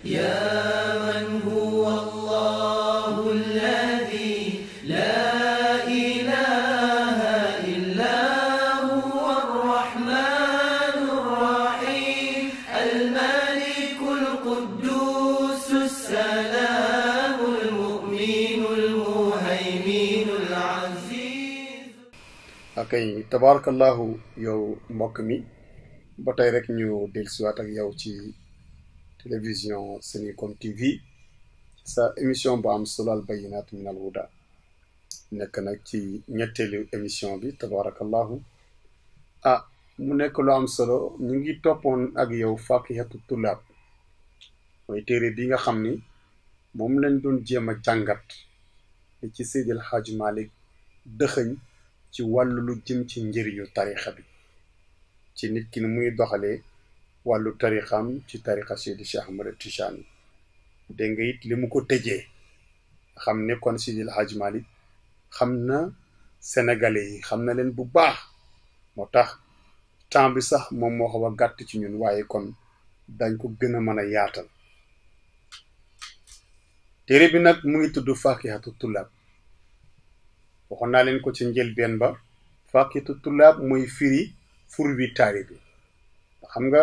يا من هو الله الذي لا إله إلا هو الرحمن الرحيم الملك القدوس السلام المؤمن المهيمن العزيز. akay tabarakallahu yow mbokk mi ba tey rek ñu dellusiwaat ak yow ci télévision Sencom TV sa émission bu am solo al bayinat min al huda nekk nag ci ñetteelu émission bi tabarakallahu mu nekk lu am solo ñu ngi toppoon ak yow Fakihatu Tullaab mooy téere bi nga xam ni moom lañ doon jéem a jàngat li ci Seydil Hadji Malick dëxëñ ci wàllu lu jëm ci njëriñu tarixa bi ci nit ki ni muy doxalee wàllu tarixam ci tarixa Seydi Cheikh Ahmad Tijani dégg nga it li mu ko tëjee xam ne kon Seydil Hadji Malick xam na sénégalais yi xam na leen bu baax moo tax temps bi sax moom moo xaw a gàtt ci ñun waaye kon dañ ko gën a mën a yaatal téere bi nag mu ngi tudd Fakihatu Tullaab waxoon naa leen ko ci njëlbeen ba Fakihatu Tullaab mooy firi fur wi taalibe bi xam nga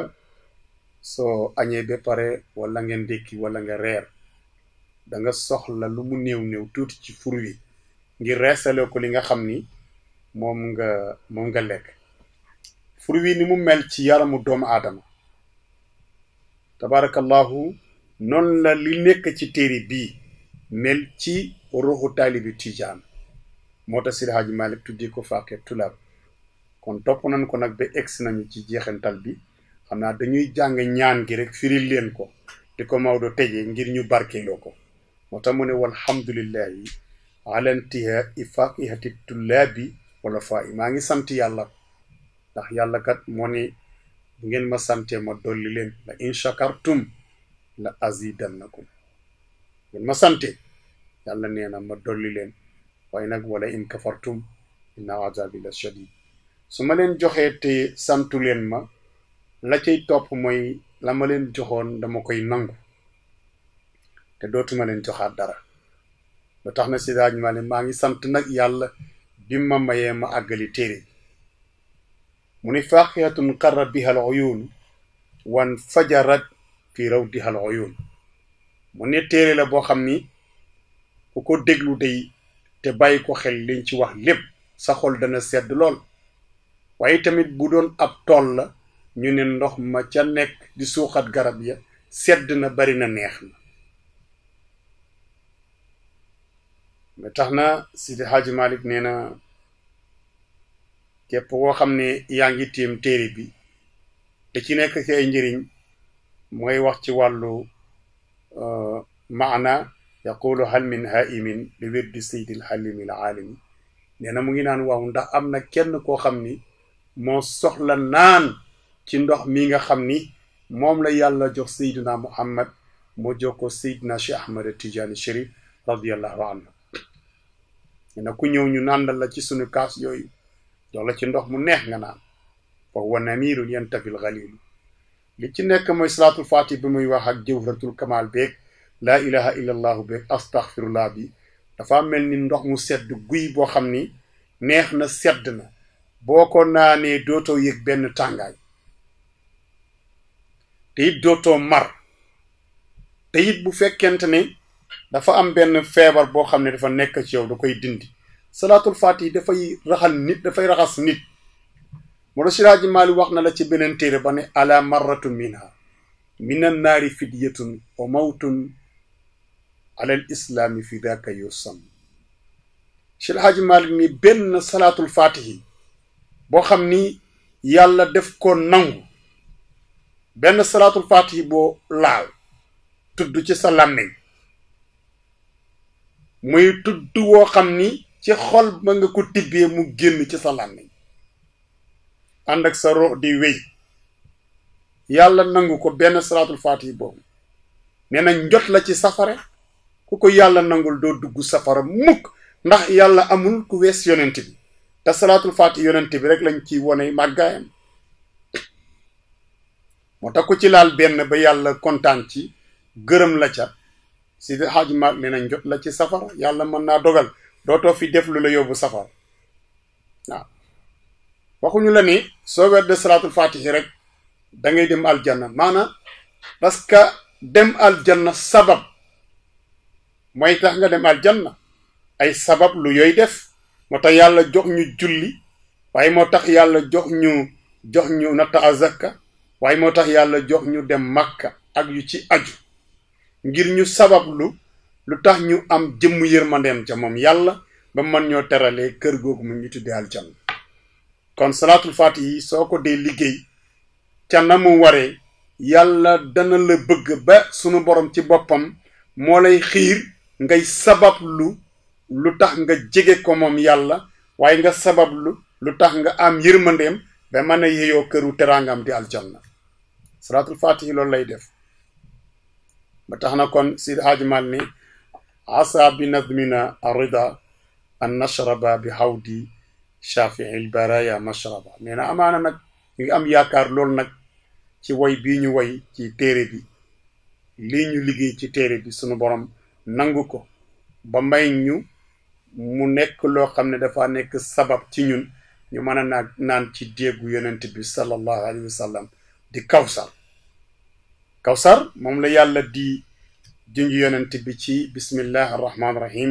soo añee ba pare wala nga ndékki wala nga reer da nga soxla lu mu néew néew tuuti ci fur wi ngir reesale ko li nga xam ni moom nga lekk fur wi ni mu mel ci yaramu doomu aadama tabarakallahu noonu la li nekk ci téere bii mel ci ruuxu taalibi tijaan moo tax Seydi Hadji Malick tuddee ko Fakihatu Tullaab kon topp nañ ko nag ba egsi nañu ci jeexantal bi xam naa dañuy jàng ñaan gi rek firil leen ko di ko Maodo tëjee ngir ñu barkeeloo ko moo tax mu ne walhamdulillahi ala intihai Fakihati Tullaabi wala fa maa ngi sant yàlla ndax yàlla kat moo ni bu ngeen ma sante ma dolli leen la in shakartum la azidannakum ngeen ma sante yàlla nee na ma dolli leen waaye nag wala in kafartum inna azabi la shadid su ma leen joxee te santu leen ma la cay topp mooy la ma leen joxoon dama koy nangu te dootuma leen joxaat dara ba tax na Seydi Hadji Malick maa ngi sant nag yàlla bi ma mayee ma àggali téere mu ni faqihatun qarra biha al uyun wan fajarat fi rawdiha al uyun mu ne téere la boo xam ni ku ko déglu day te bàyyi ko xel liñ ci wax lépp sa xol dana sedd lool waaye tamit bu doon ab tool la ñu ne ndox ma ca nekk di suuxat garab ya sedd na bari na neex na mais tax na Seydi Hadji Malick nee na képp koo xam ne yaa ngi téem téere bi te ci nekk ci ay njëriñ mooy wax ci wàllu maana yaqulu hal min haimin li wirdi Seydil Halimi al alimi nee na mu ngi naan waaw ndax am na kenn koo xam ni moo soxla naan ci ndox mi nga xam ni moom la yàlla jox Seydina Muhammad moo jox ko Seydina Cheikh Ahmad Tijani Chérif radiyallahu anhu nee na ku ñëw ñu nàndal la ci sunu kaas yooyu jox la ci ndox mu neex nga naan fa huwa namirun yantafil ghalilu li ci nekk mooy salaatul fatih bi muy wax ak jawharatul kamal beeg laa ilaha illa allahu beeg astaghfirullah bi dafa mel ni ndox mu sedd guy boo xam ni neex na sedd na boo ko naanee dootoo yëg benn tàngaay te it dootoo mar te it bu fekkente ne dafa am benn feebar boo xam ne dafa nekk ci yow da koy dindi salaatul fatih dafay raxal nit dafay raxas nit moo tax Seydi Hadji Malick wax na la ci beneen téere ba ne ala marratun minha minan naari fidyatun wa mawtun ala al islaami fi daka yusam Seydi Hadji Malick ni benn salaatul fatihi boo xam ni yàlla def ko nangu benn salaatul fatihi boo laal tudd ci sa làmmiñ muy tudd woo xam ni ci xol ba nga ko tibbee mu génn ci sa làmmiñ ànd ak sa rox di wéy yàlla nangu ko benn salaatul fatihi boobu nee na njot la ci safara ku ko yàlla nangul doo dugg safara mukk ndax yàlla amul ku wees yonent bi te salaatul fatihi yonent bi rek lañ ci wone màggaayam moo tax ku ci laal benn ba yàlla kontaan ci gërëm la ca Seydi Hadji Malick nee nañ jot la ci safara yàlla mën naa dogal dootoo fi def lu la yóbbu safara waaw waxuñu la ni soo werd salaatul fatihi rek da ngay dem aljanna maanaam parce que dem aljanna sabab mooy tax nga dem aljanna ay sabab lu yooy def moo tax yàlla jox ñu julli waaye moo tax yàlla jox ñu natta azaka waaye moo tax yàlla jox ñu dem makka ak yu ci aju ngir ñu sabab lu tax ñu am jëmm yërmandeem ca moom yàlla ba mën ñoo teralee kër googu mu ñu tuddee aljanna kon salaatul fatihi soo ko dee liggéey ca na mu waree yàlla dana la bëgg ba sunu borom ci boppam moo lay xiir ngay sabab lu tax nga jege ko moom yàlla waaye nga sabab lu tax nga am yërmandeem ba mën a yeyoo këru teraangam di aljanna salaatul fatihi loolu lay def ba tax na kon Seydi Hadji Malick ni asa bi nadmina arida an nashraba bi hawdi shafi'il baraya mashraba nee na amaana nag ñu ngi am yaakaar loolu nag ci woy bii ñu woy ci téere bi lii ñu liggéey ci téere bi sunu borom nangu ko ba may ñu mu nekk loo xam ne dafa nekk sabab ci ñun ñu mën a naan ci déggu yonent bi sallallahu alayhi wa sallam di kawsar moom la yàlla di junj yonent bi ci bismillahi arrahmani rahim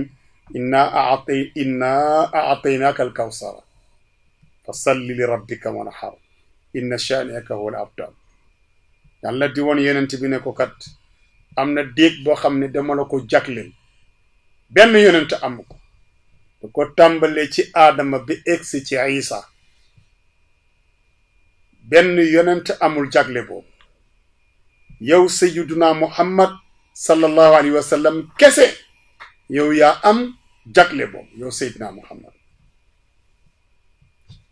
inna a'taynaaka al kawsara fa salli li rabbika wanhar inna shani'aka huwa al abtar yàlla di woon yonent bi ne ko kat am na déeg boo xam ne dama la ko jagleel benn yonent am ko da ko tàmbalee ci aadama bi egsi ci isa benn yonent amul jagle boobu yow sayyiduna muhammad sallallahu alayhi wa sallam kese yow yaa am jagle boobu yow sayyiduna muhammad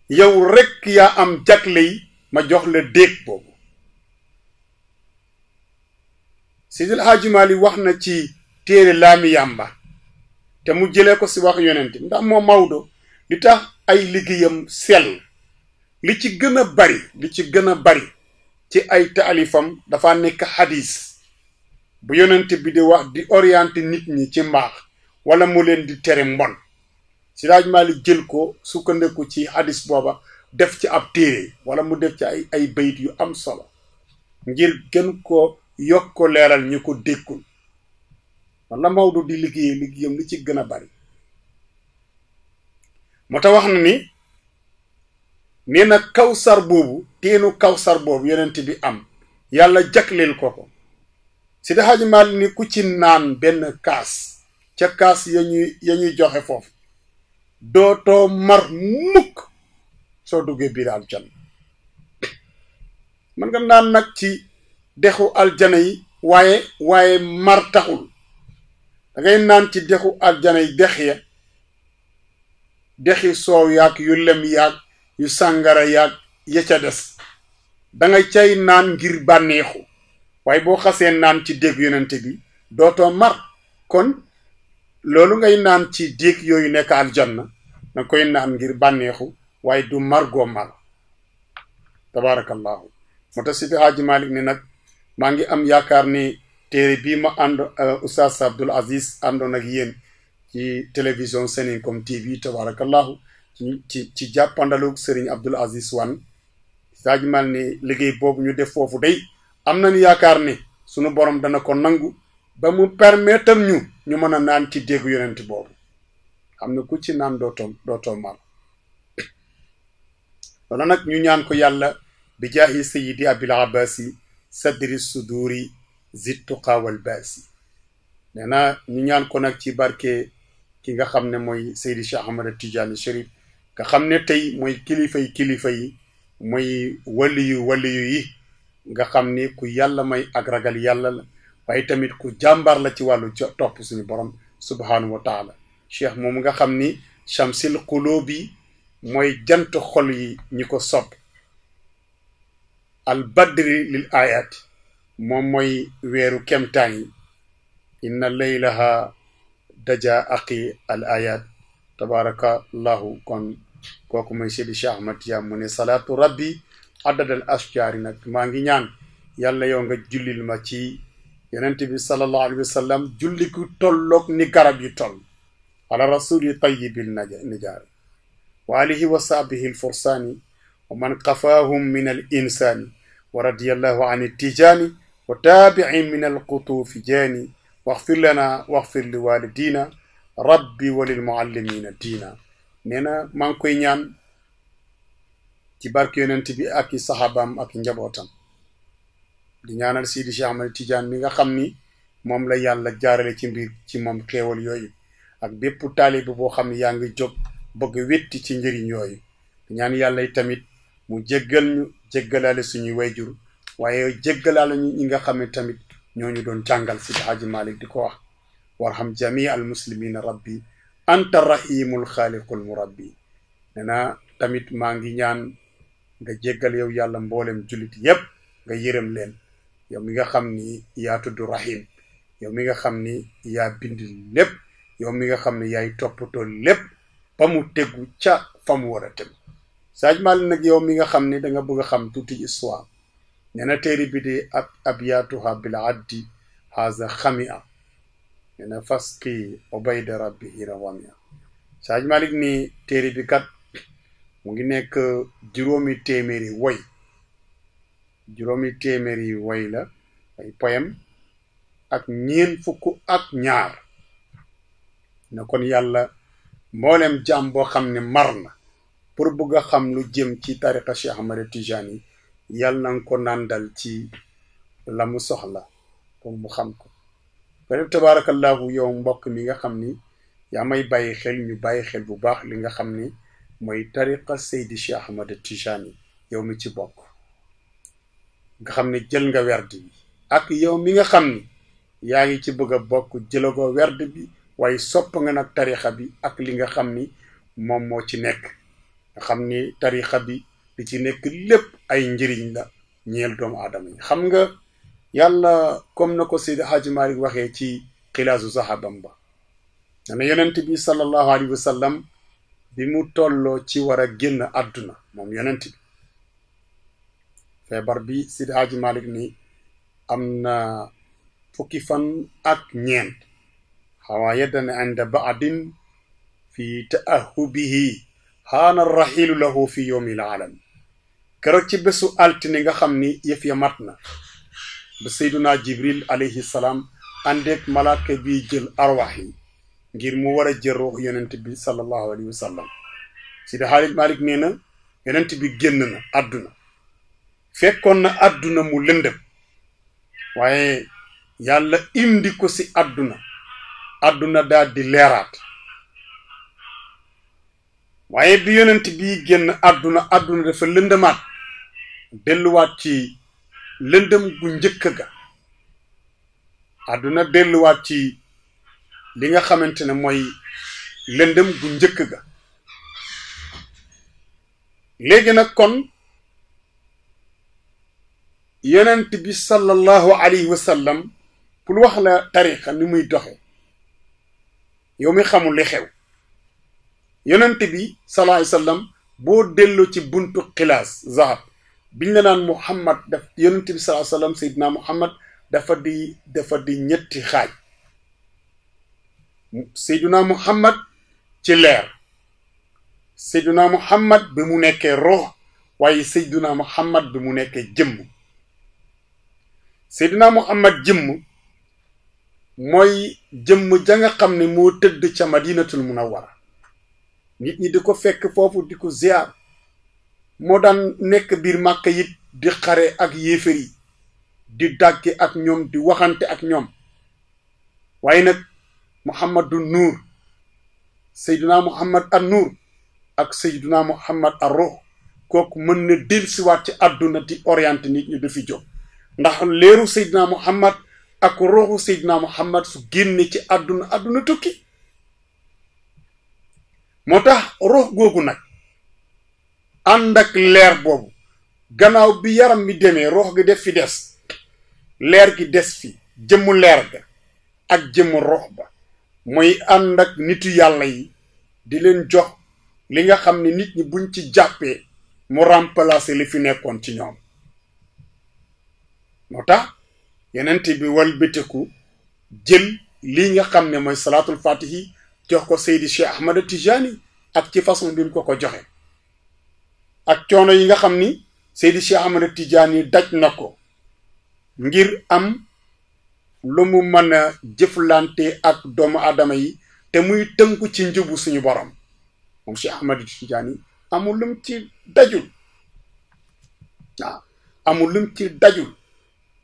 yow rekk yaa am jagle yi ma jox la déeg boobu Seydil Hadji Malick wax na ci téere laami yàmba te mu jëlee ko si wax yonent ndax moom Maodo li tax ay liggéeyam sell li ci gën a bari ci ay taalifam dafa nekk hadis bu yonent bi di wax di orienté nit ñi ci mbaax wala mu leen di tere mbon Seydi Hadji Malick jël ko sukkandiku ci hadis booba def ci ab téere wala mu def ci ay bayit yu am solo ngir gën ko yokk ko leeral ñu ko dékkul wala Maodo di liggéeyam li ci gën a bari moo tax wax na ni nee na kawsar boobu teenu kawsar boobu yonent bi am yàlla jagleel ko Seydi Hadji Malick ni ku ci naan benn kaas ca kaas ya ñuy joxe foofu dootoo mar mukk soo duggee biir aljanna mën nga naan nag ci dexu aljana yi waaye mar taxul da ngay naan ci dexu aljana yi dexi soow yaag yu lem yaag yu sàngara yaag ya ca des da ngay cay naan ngir bànneexu waaye boo xasee naan ci dégg yonente bi dootoo mar kon loolu ngay naan ci dégg yooyu nekk aljanna na koy naan ngir bànneexu waaye du mar goo mar tabarakallahu moo tax Seydi Hadji Malick ni nag maa ngi am yaakaar ni téere bii ma ànd Oustaz Abdoul Aziz àndoon ak yéen ci télévision Seninkom TV tabarakallahu ci jàppandalu Serigne Abdoul Aziz Wane Seydi Hadji Malick ni liggéey boobu ñu def foofu day am nañu yaakaar ni sunu borom dana ko nangu ba mu permettre ñu mën a naan ci déggu yonent boobu xam ne ku ci naan dootoo mar wala nag ñu ñaan ko yàlla bi jaahi sayyidi abil abbasi sadri suduri zittuqa wal baasi nee na ñu ñaan ko nag ci barke ki nga xam ne mooy Seydi Cheikh Ahmad Tidiane Chérif nga xam ne tey mooy kilifa yi mooy waliyu yi nga xam ni ku yàlla may ak ragal yàlla la waaye tamit ku jàmbaar la ci wàllu topp suñu borom subhanahu wa taala cheikh moom nga xam ni shamsil qulubi mooy jant xol yi ñi ko sopp al badri lil ayati moom mooy weeru kemtaan yi inna laylaha daja aqi al ayat tabarakallahu kon kooku mooy Seydi Cheikh Ahmad Tidiane mu ne salaatu rabbi adadal ashjaari nag maa ngi ñaan yàlla yow nga jullil ma ci yonent bi sallallahu alayhi wa sallam julli ku tolloog ni garab yi toll ala rasuli tayyibil nijaari wa alihi wa sahbihi alfursaani wa man qafaahum min al insaani wa radiyallahu an tijaani wa taabiin min alqutuufi jaani waxfir lana waxfir li walidina rabbi wa lil muallimina diina nee na maa ngi koy ñaan ci barke yonent bi ak i saxaabaam ak i njabootam di ñaanal Sidi Cheikh Ahmed Tidiane mi nga xam ni moom la yàlla jaarale ci mbir ci moom xéewal yooyu ak bépp taalibe boo xam ne yaa ngi jóg bëgg wetti ci njëriñ yooyu di ñaan yàlla yi tamit mu jéggal ñu jéggalaale suñuy wayjur waaye jéggalaale ñu ñi nga xam ne tamit ñooñu doon jàngal Sidi Hadji Malick di ko wax warham jamii al muslimina rabbi anta rahimul xaaliqul murabbi nee na tamit maa ngi ñaan nga jéggal yow yàlla mboolem jullit yépp nga yërëm leen yow mi nga xam ni yaa tudd rahim yow mi nga xam ni yaa bind lépp yow mi nga xam ne yaay toppatoo lépp ba mu tegu ca fa mu war a tegu Sëñ Malick nag yow mi nga xam ne da nga bëgg a xam tuuti histoire nee na téere bi di abyaatuha bil addi haza xamia nee na faski obayda rabbi hira wamia Sëñ Malick ni téere bi kat mu ngi nekk juróomi téeméeri woy la ay poème ak ñeen fukk ak ñaar na kon yàlla mboolem jaam boo xam ne mar na pour bëgg a xam lu jëm ci tariqa Cheikh Ahmed Tijani yàlla na ko nàndal ci la mu soxla pour mu xam ko def tabaarakallahu yow mbokk mi nga xam ni yaa may bàyyi xel ñu bàyyi xel bu baax li nga xam ni mooy tariqa Seydi Cheikh Ahmed Tijani yow mi ci bokk nga xam ne jël nga werd bi ak yow mi nga xam ni yaa ngi ci bëgg a bokk jëlagoo werd bi waaye sopp nga nag tarixa bi ak li nga xam ni moom moo ci nekk nga xam ni tarixa bi li ci nekk lépp ay njëriñ la ñeel doomu aadama yi xam nga yàlla comme na ko Seydi Hadji Malick waxee ci xilaasu sahabam ba dana yonent bi sallallahu alayhi wa sallam bi mu tolloo ci war a génn àdduna moom yonent bi feebar bi Seydi Hadji Malick ni am na fukki fan ak ñeent xawaa yeddan inda baadin fi taahubihi haana raxilu lahu fi yowmil alam keroog ci bésu altine nga xam ni yëf ya mat na ba Seyduna Jibril alayhi salaam àndeek malaaka bi jël arwaax yi ngir mu war a jël ruux yonent bi sallallahu alayhi wa sallam Seydi Hadji Malick nee na yonent bi génn na àdduna fekkoon na àdduna mu lëndëm waaye yàlla indi ko si àdduna daal di leeraat waaye bi yonent bi génn àdduna dafa lëndëmaat delluwaat ci lëndëm gu njëkk ga àdduna delluwaat ci li nga xamante ne mooy lëndëm gu njëkk ga léegi nag kon yonent bi sallallahu alayhi wa sallam pour wax la tariqa ni muy doxe yow mi xamul li xew yonent bi sallallahu alayhi wa sallam boo delloo ci buntu xilaas zahab biñ la naan Muhammad daf yonent bi sallallahu alayhi wa sallam Seydina Muhammad dafa di ñetti xaaj Seydina Muhammad ci leer Seydina Muhammad bi mu nekkee ruux waaye Seydina Muhammad bi mu nekkee jëmm Seydina Muhammad jëmm mooy jëmm ja nga xam ne moo tëdd ca Madinatul Munawwara nit ñi di ko fekk foofu di ko ziar moo daan nekk biir Màkka yit di xare ak yéefar yi di dàgge ak ñoom di waxante ak ñoom waaye nag Muhammadu Nuur Seydina Muhammad an Nuur ak Seydina Muhammad ar Ruux kooku mën na dellusiwaat ci àdduna di orienté nit ñi du fi jóg ndax leeru Seydina Muhammad ak ruuxu Seydina Muhammad su génne ci àdduna tukki moo tax ruux googu nag ànd ak leer boobu gannaaw bi yaram mi demee ruux gi def fi des leer gi des fi jëmmu leer ga ak jëmmu ruux ba mooy ànd ak nitu yàlla yi di leen jox li nga xam ne nit ñi buñ ci jàppee mu remplacer li fi nekkoon ci ñoom moo tax yonent bi walbatiku jël lii nga xam ne mooy salaatul fatihi jox ko Seydi Cheikh Ahmad Tijani ak ci façon bi mu ko joxe ak coono yi nga xam ni Seydi Cheikh Ahmad Tijani daj na ko ngir am lu mu mën a jëflante ak doomu aadama yi te muy tënku ci njubu suñu borom moom Cheikh Ahmad Tijani amul lum ci dajul waaw amul lum ci dajul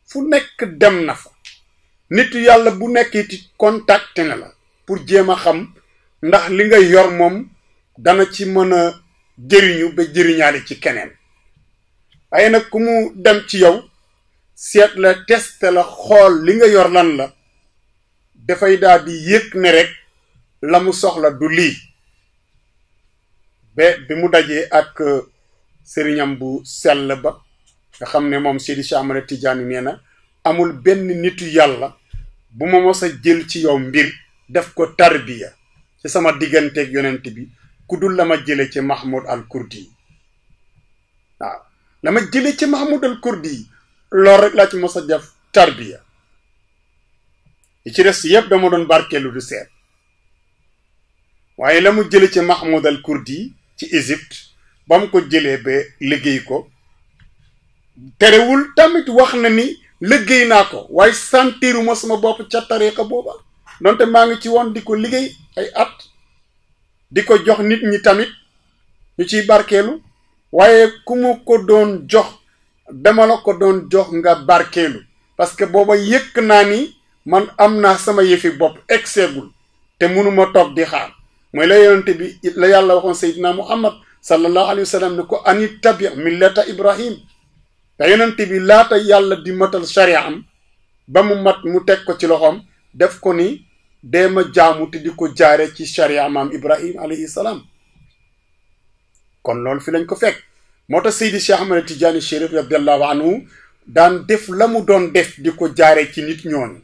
fu nekk dem na fa nitu yàlla bu nekk it contacté na la pour jéem a xam ndax li nga yor moom dana ci mën a jëriñu ba jëriñaale ci keneen waaye nag ku mu dem ci yow seet la testé la xool li nga yor lan la dafay daal di yëg ne rek la mu soxla du lii ba bi mu dajee ak sëriñam bu sell ba nga xam ne moom Seydi Cheikh Ahmad Tidiane nee na amul benn nitu yàlla bu ma mos a jël ci yow mbir def ko tarbiya ci sama digganteeg yonent bi ku dul la ma jële ci Mahmoud al Kurdi waaw la ma jële ci Mahmoud al Kurdi loolu rek laa ci mos a def tarbiya yi ci des yëpp dama doon barkeelu du seet waaye la mu jële ci Mahmoud al Kurdi ci Égypte ba mu ko jëlee ba liggéey ko terewul tamit wax na ni liggéey naa ko waaye santiruma sama bopp ca tariqa booba donte maa ngi ci woon di ko liggéey ay at di ko jox nit ñi tamit ñu ciy barkeelu waaye ku mu ko doon jox dama la ko doon jox nga barkeelu parce que booba yëkk naa ni man am naa sama yëfi bopp egseegul te mënuma toog di xaar mooy la yonente bi la yàlla waxoon Seydina Muhammad sallallahu alayhi wa sallam ne ko ani tabi millata Ibrahim te yonente bi laata yàlla di matal sharia am ba mu mat mu teg ko ci loxoom def ko ni dee ma jaamu te di ko jaare ci sharia maam Ibrahim alayhi salaam kon loolu fi lañ ko fekk moo tax Seydi Cheikh Ahmad Tidiane Chérif radiallahu anhu daan def la mu doon def di ko jaare ci nit ñooñu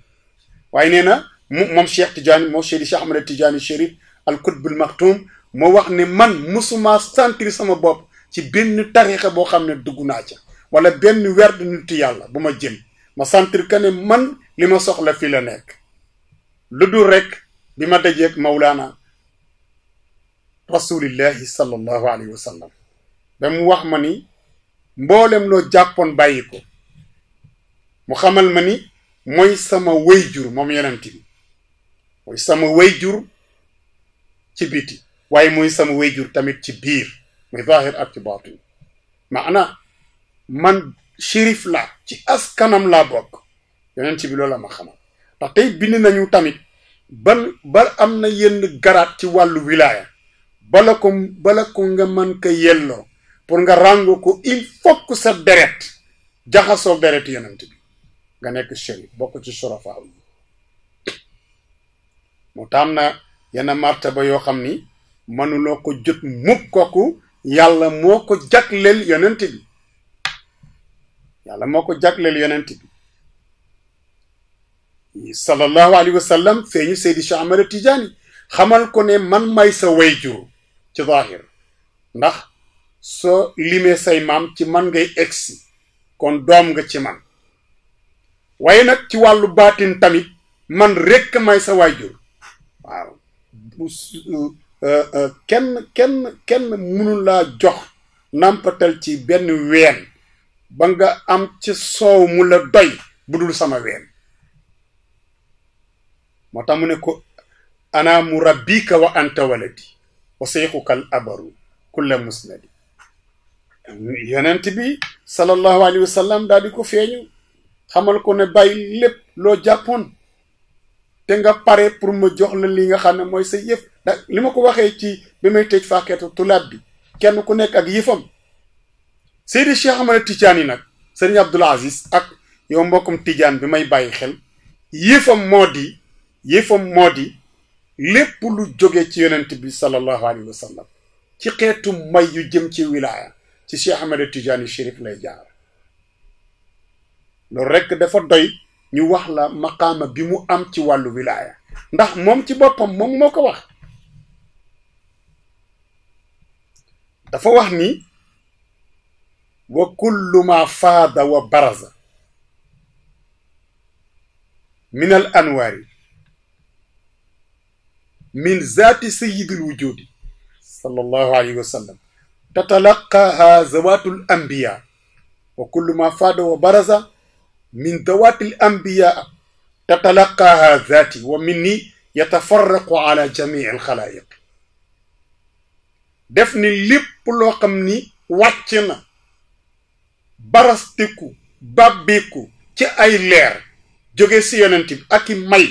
waaye nee na moom Cheikh Tidiane moo Seydi Cheikh Ahmad Tidiane Chérif al Qutbul Maktoum moo wax ne man musuma sentir sama bopp ci benn tarixa boo xam ne dugg naa ca wala benn werd nitu yàlla bu ma jël ma sentir que ne man li ma soxla fi la nekk lu dul rek bi ma dajeeg Mawlaana rasulillahi sallallahu alayhi wa sallam ba mu wax ma ni mboolem loo jàppoon bàyyi ko mu xamal ma ni mooy sama wayjur moom yonent bi mooy sama wayjur ci biti waaye mooy sama wayjur tamit ci biir muy zaahir ak ci baatin maana man shérif la ci askanam laa bokk yonent bi loolu la ma xamal ndax tey bind nañu tamit ba am na yenn garaat ci wàllu wilaaya bala ko nga mën ko yelloo pour nga ràngoo ko il faut que sa deret jaxasoo deret yonent bi nga nekk shérif bokk ci surafa yi moo taam na yenn martaba yoo xam ni mënuloo ko jot mukk kooku yàlla moo ko jagleel yonent bi yàlla moo ko jagleel yonent bi sallallahu alayhi wa sallam feeñu Seydi Cheikh Ahmad Tidiane xamal ko ne man may sa wayjur ci zaahir ndax soo limee say maam ci man ngay egsi kon doom nga ci man waaye nag ci wàllu baatin tamit man rekk may sa wayjur waaw kenn mënu laa jox nampatal ci benn ween ba nga am ci soow mu la doy bu dul sama ween moo tax mu ne ko ana murabbika wa anta waladi wa seyxuka al abaru kulla musnadi yonent bi sallallahu alayhi wa sallam daal di ko feeñu xamal ko ne bàyyi lépp loo jàppoon te nga pare pour ma jox la li nga xam ne mooy sa yëf da li ma ko waxee ci bi may tëj fàkkeetu tulaab bi kenn ku nekk ak yëfam Seydi Cheikh Ahmad Tidiane nag Sëriñ Abdul Aziz ak yow mbokkum Tidiane bi may bàyyi xel yëfam moo di lépp lu jóge ci yonent bi sallallahu alayhi wa sallam ci xeetu may yu jëm ci wilaaya ci Cheikh Ahmad Tidiane Chérif lay jaar loolu rekk dafa doy ñu wax la maqaama bi mu am ci wàllu wilaaya ndax moom ci boppam moom moo ko wax dafa wax ni wa kullu ma faada wa baraza min al anwaari min zaati sayyidil wujudi sallallahu alayhi wa sallam tatalaqaha zawatul anbiya wa kullu ma faada wa baraza min dawatil anbiya tatalaqaha zaati wa minni yatafarraqu ala jamii al xalaayiq def ni lépp loo xam ni wàcc na barastiku bàbbeeku ci ay leer jóge si yonent bi ak i may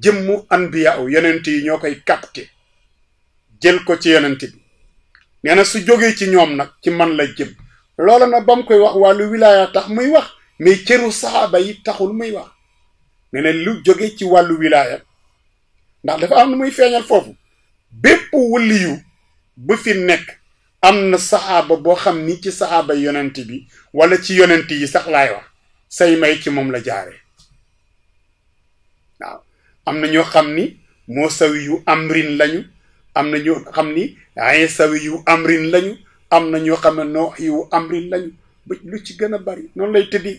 jëmmu anbiya u yonent yi ñoo koy capté jël ko ci yonent bi nee na su jógee ci ñoom nag ci man la jëm loola nag ba mu koy wax wàllu wilaaya tax muy wax mais cëru saxaaba yi taxul muy wax nee na lu jóge ci wàllu wilaaya ndax dafa am na muy feeñal foofu bépp waliyu bu fi nekk am na saxaaba boo xam ni ci saxaaba yonent bi wala ci yonent yi sax laay wax say may ci moom la jaare waaw am na ñoo xam ni moo sawi yu amrin lañu am na ñoo xam ni ay sawi yu amrin lañu am na ñoo xam ne noox yu amrin lañu ba lu ci gën a bari noonu lay tëddi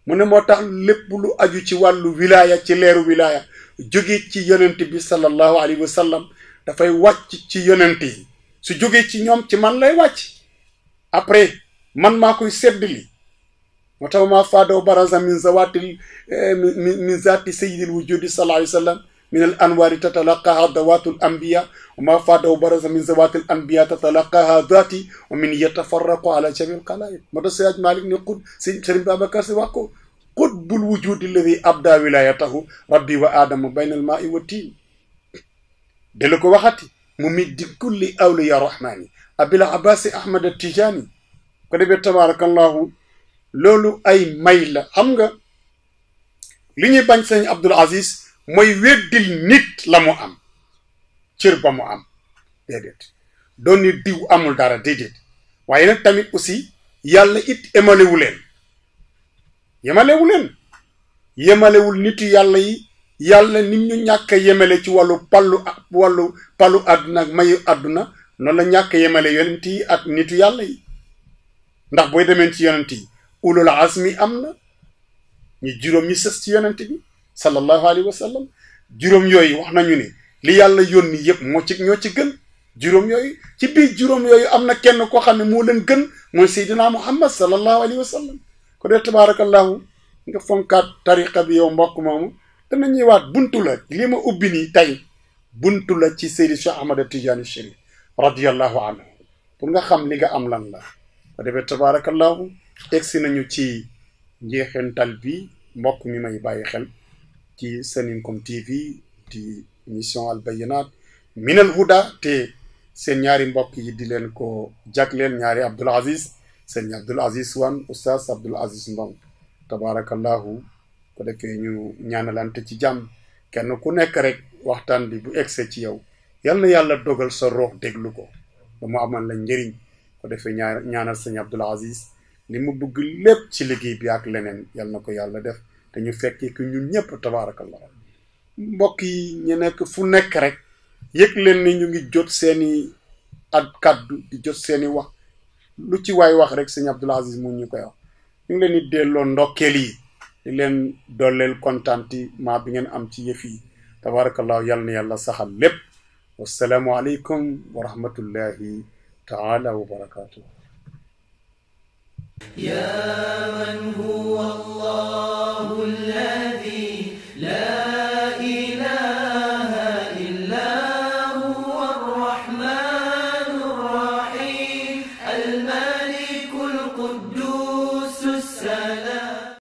mu ne moo tax lépp lu aju ci wàllu wilaaya ci leeru wilaaya jóge ci yonent bi sallallahu alayhi wa sallam dafay wàcc ci yonent yi su jógee ci ñoom ci man lay wàcc après man maa koy seddli moo tax maa faadaw baraza min zawatil min zati sayyidil wujudi sallallahu alayhi wa sallam min al anwaari tatalaqaha dawatul anbiya wa maa faadaw baraza min zawatil anbiya tatalaqaha zati wa min yatafarraqu ala jamil xalaaiq moo tax Seydi Malick ne xud si Sëriñ Babacar Si wax ko qutbul wujudi alladi abda wilayatahu rabbi wa aadama bayna al maai wa tiin delu ko waxati mu middi kulli awliya rahmaani abil abbasi ahmad atijani ko defee tabarakallahu loolu ay may la xam nga li ñuy bañ sëñ Abdul Aziz mooy weddil nit la mu am cër ba mu am déedéet doon ni diw amul dara déedéet waaye nag tamit aussi yàlla it yemalewul nitu yàlla yi yàlla nit ñu ñàkk a yemale ci wàllu palu àdduna ak mayu àdduna noonu la ñàkk a yemale yonent yi ak nitu yàlla yi ndax booy demeen ci yonent yi ulul azmi am na ñu juróom ñi sës ci yonent bi sallallahu alayhi wa sallam juróom yooyu wax nañu ne li yàlla yónni yëpp ñoo ci gën juróom yooyu ci biir juróom yooyu am na kenn koo xam ne moo leen gën mooy Seydina Muhammad sallallahu alayhi wa sallam ko dee tabaarakallahu nga fonkaat tariqa bi yow mbokk moomu dana ñëwaat buntu la li ma ubbi nii tey buntu la ci Seydi Cheikh Ahmad Tidiane Chérif radiyallahu anhu pour nga xam li nga am lan la ko defee tabaarakallahu egsi nañu ci njeexental bi mbokk mi may bàyyi xel ci Seninkom TV di émission Al Bayinat min al huda te seen ñaari mbokk yi di leen ko jagleel ñaari Abdul Aziz seen Abdul Aziz Wan Oustaz Abdul Aziz Ndong tabarakallahu ko defee ñu ñaanalante ci jàmm kenn ku nekk rek waxtaan bi bu egsee ci yow yal na yàlla dogal sa roox déglu ko ba mu amal la njëriñ ko defee ñaanal sëñ Abdul Aziz li mu bëgg lépp ci liggéey bi ak leneen yal na ko yàlla def te ñu fekkee ki ñun ñëpp tabarakallahu mbokk yi ñu nekk fu nekk rek yëg leen ni ñu ngi jot seeni at kaddu di jot seeni wax lu ci waay wax rek sëñ Abdul Aziz mu ñu koy wax ñu ngi leen di delloo ndokkeel yi di leen dooleel contentement bi ngeen am ci yëf yi tabarakallahu yal na yàlla saxal lépp wassalaamu aleykum wa rahmatullahi taala wa barakatuh يا من هو الله الذي لا